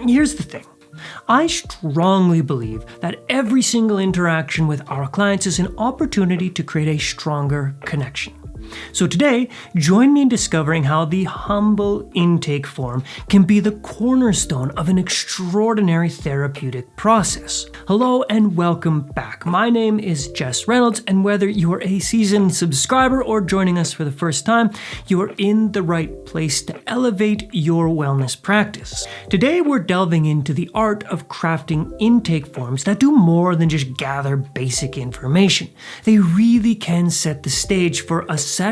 Here's the thing. I strongly believe that every single interaction with our clients is an opportunity to create a stronger connection. So today, join me in discovering how the humble intake form can be the cornerstone of an extraordinary therapeutic process. Hello and welcome back. My name is Jess Reynolds, and whether you're a seasoned subscriber or joining us for the first time, you are in the right place to elevate your wellness practice. Today, we're delving into the art of crafting intake forms that do more than just gather basic information. They really can set the stage for a session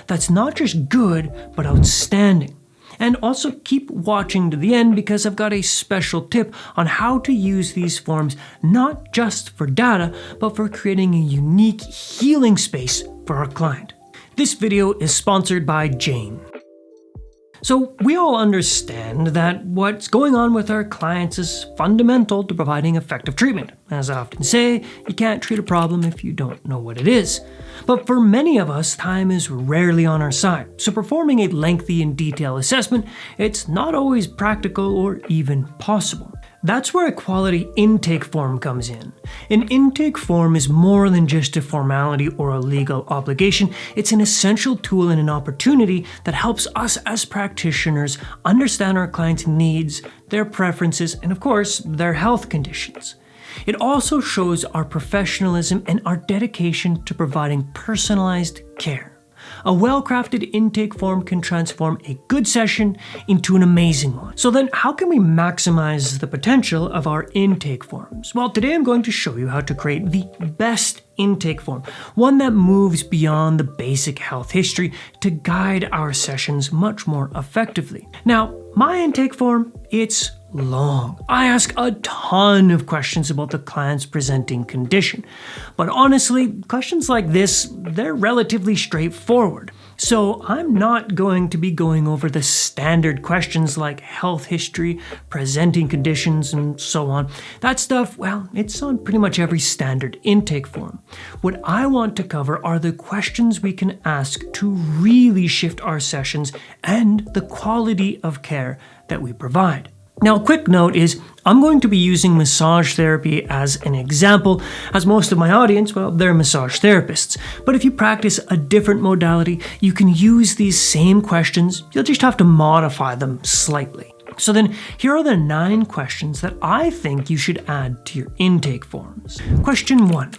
that's not just good, but outstanding. And also keep watching to the end because I've got a special tip on how to use these forms not just for data, but for creating a unique healing space for our client. This video is sponsored by Jane. So we all understand that what's going on with our clients is fundamental to providing effective treatment. As I often say, you can't treat a problem if you don't know what it is. But for many of us, time is rarely on our side. So performing a lengthy and detailed assessment, it's not always practical or even possible. That's where a quality intake form comes in. An intake form is more than just a formality or a legal obligation. It's an essential tool and an opportunity that helps us as practitioners understand our clients' needs, their preferences, and of course, their health conditions. It also shows our professionalism and our dedication to providing personalized care. A well-crafted intake form can transform a good session into an amazing one. So then, how can we maximize the potential of our intake forms? Well, today I'm going to show you how to create the best intake form, one that moves beyond the basic health history to guide our sessions much more effectively. Now, my intake form, it's long. I ask a ton of questions about the client's presenting condition. But honestly, questions like this, they're relatively straightforward. So I'm not going to be going over the standard questions like health history, presenting conditions, and so on. That stuff, well, it's on pretty much every standard intake form. What I want to cover are the questions we can ask to really shift our sessions and the quality of care that we provide. Now, a quick note is I'm going to be using massage therapy as an example, as most of my audience, well, they're massage therapists. But if you practice a different modality, you can use these same questions. You'll just have to modify them slightly. So then, here are the 9 questions that I think you should add to your intake forms. Question 1.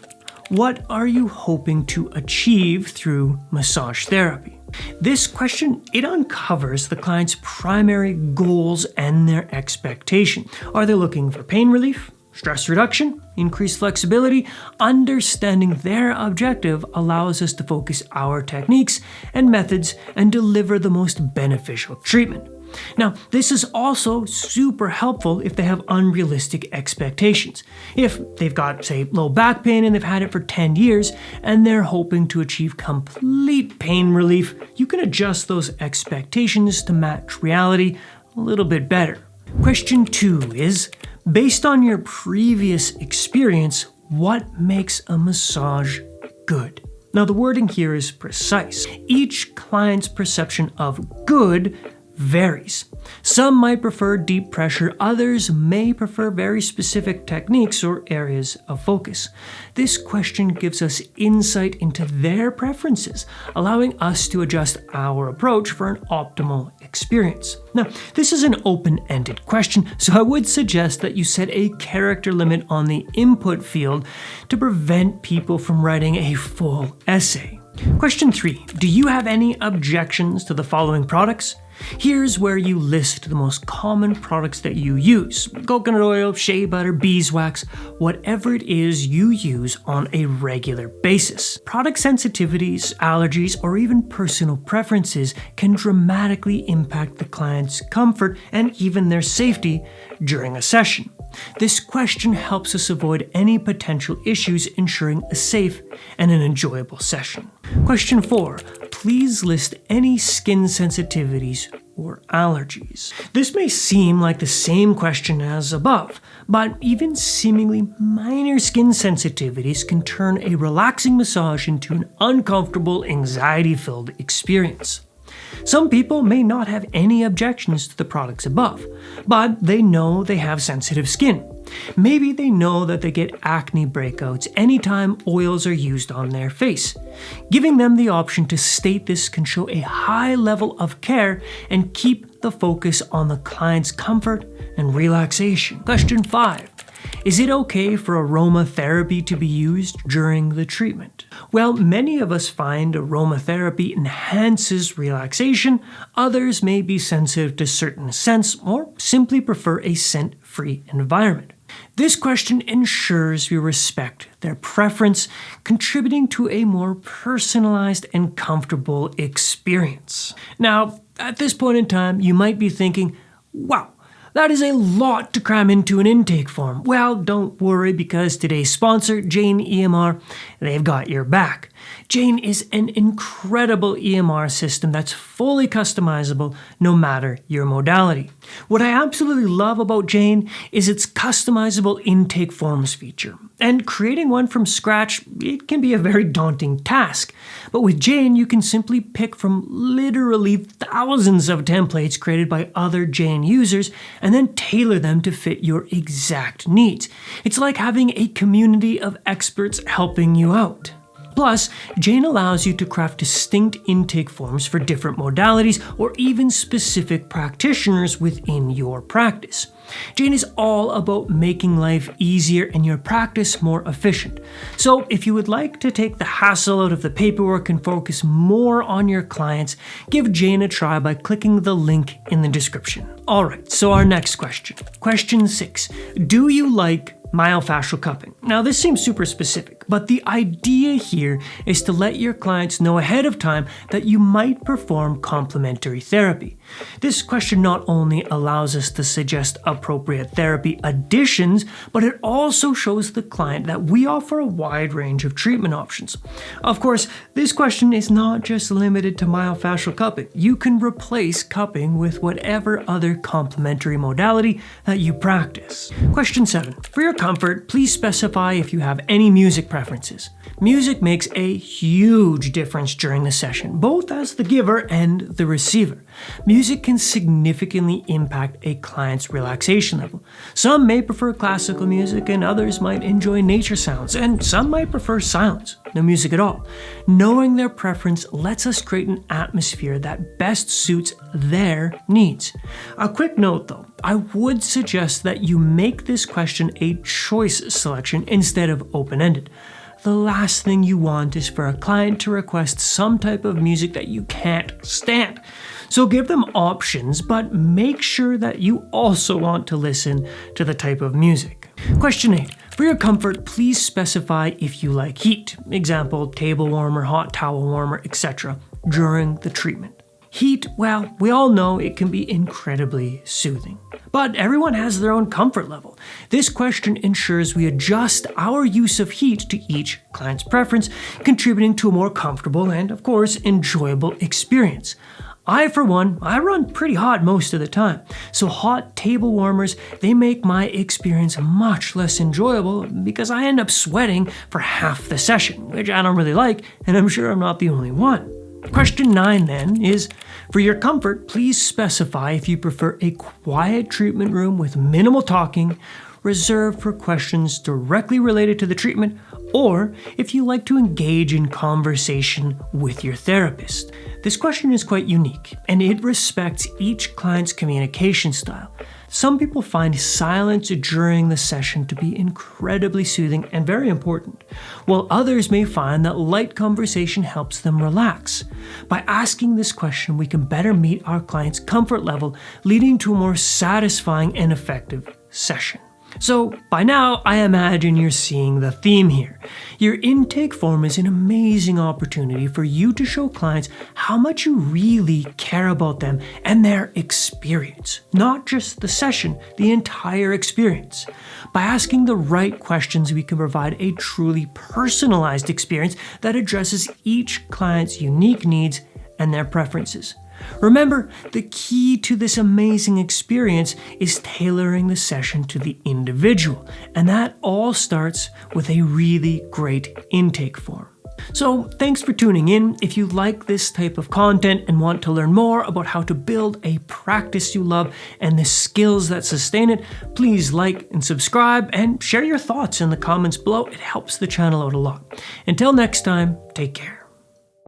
What are you hoping to achieve through massage therapy? This question, it uncovers the client's primary goals and their expectation. Are they looking for pain relief, stress reduction, increased flexibility? Understanding their objective allows us to focus our techniques and methods and deliver the most beneficial treatment. Now, this is also super helpful if they have unrealistic expectations. If they've got, say, low back pain and they've had it for 10 years and they're hoping to achieve complete pain relief, you can adjust those expectations to match reality a little bit better. Question 2 is, based on your previous experience, what makes a massage good? Now, the wording here is precise. Each client's perception of good varies. Some might prefer deep pressure, others may prefer very specific techniques or areas of focus. This question gives us insight into their preferences, allowing us to adjust our approach for an optimal experience. Now, this is an open-ended question, so I would suggest that you set a character limit on the input field to prevent people from writing a full essay. Question 3. Do you have any objections to the following products? Here's where you list the most common products that you use. Coconut oil, shea butter, beeswax, whatever it is you use on a regular basis. Product sensitivities, allergies, or even personal preferences can dramatically impact the client's comfort and even their safety during a session. This question helps us avoid any potential issues, ensuring a safe and an enjoyable session. Question 4. Please list any skin sensitivities or allergies. This may seem like the same question as above, but even seemingly minor skin sensitivities can turn a relaxing massage into an uncomfortable, anxiety-filled experience. Some people may not have any objections to the products above, but they know they have sensitive skin. Maybe they know that they get acne breakouts anytime oils are used on their face. Giving them the option to state this can show a high level of care and keep the focus on the client's comfort and relaxation. Question 5. Is it okay for aromatherapy to be used during the treatment? Well, many of us find aromatherapy enhances relaxation. Others may be sensitive to certain scents or simply prefer a scent-free environment. This question ensures we respect their preference, contributing to a more personalized and comfortable experience. Now, at this point in time, you might be thinking, wow, that is a lot to cram into an intake form. Well, don't worry, because today's sponsor, Jane EMR, they've got your back. Jane is an incredible EMR system that's fully customizable no matter your modality. What I absolutely love about Jane is its customizable intake forms feature. And creating one from scratch, it can be a very daunting task. But with Jane, you can simply pick from literally thousands of templates created by other Jane users and then tailor them to fit your exact needs. It's like having a community of experts helping you out. Plus, Jane allows you to craft distinct intake forms for different modalities or even specific practitioners within your practice. Jane is all about making life easier and your practice more efficient. So if you would like to take the hassle out of the paperwork and focus more on your clients, give Jane a try by clicking the link in the description. Alright, so our next question. Question 6. Do you like myofascial cupping? Now, this seems super specific, but the idea here is to let your clients know ahead of time that you might perform complementary therapy. This question not only allows us to suggest appropriate therapy additions, but it also shows the client that we offer a wide range of treatment options. Of course, this question is not just limited to myofascial cupping. You can replace cupping with whatever other complementary modality that you practice. Question 7. For your comfort, please specify if you have any music preferences. Music makes a huge difference during the session, both as the giver and the receiver. Music can significantly impact a client's relaxation level. Some may prefer classical music and others might enjoy nature sounds, and some might prefer silence, no music at all. Knowing their preference lets us create an atmosphere that best suits their needs. A quick note though, I would suggest that you make this question a choice selection instead of open-ended. The last thing you want is for a client to request some type of music that you can't stand. So give them options, but make sure that you also want to listen to the type of music. Question 8. For your comfort, please specify if you like heat, example, table warmer, hot towel warmer, etc., during the treatment. Heat, well, we all know it can be incredibly soothing. But everyone has their own comfort level. This question ensures we adjust our use of heat to each client's preference, contributing to a more comfortable and, of course, enjoyable experience. For one, I run pretty hot most of the time, so hot table warmers, they make my experience much less enjoyable because I end up sweating for half the session, which I don't really like, and I'm sure I'm not the only one. Question 9 then is, for your comfort, please specify if you prefer a quiet treatment room with minimal talking, reserved for questions directly related to the treatment, or if you like to engage in conversation with your therapist. This question is quite unique, and it respects each client's communication style. Some people find silence during the session to be incredibly soothing and very important, while others may find that light conversation helps them relax. By asking this question, we can better meet our client's comfort level, leading to a more satisfying and effective session. So by now, I imagine you're seeing the theme here. Your intake form is an amazing opportunity for you to show clients how much you really care about them and their experience. Not just the session, the entire experience. By asking the right questions, we can provide a truly personalized experience that addresses each client's unique needs and their preferences. Remember, the key to this amazing experience is tailoring the session to the individual, and that all starts with a really great intake form. So thanks for tuning in. If you like this type of content and want to learn more about how to build a practice you love and the skills that sustain it, please like and subscribe and share your thoughts in the comments below. It helps the channel out a lot. Until next time, take care.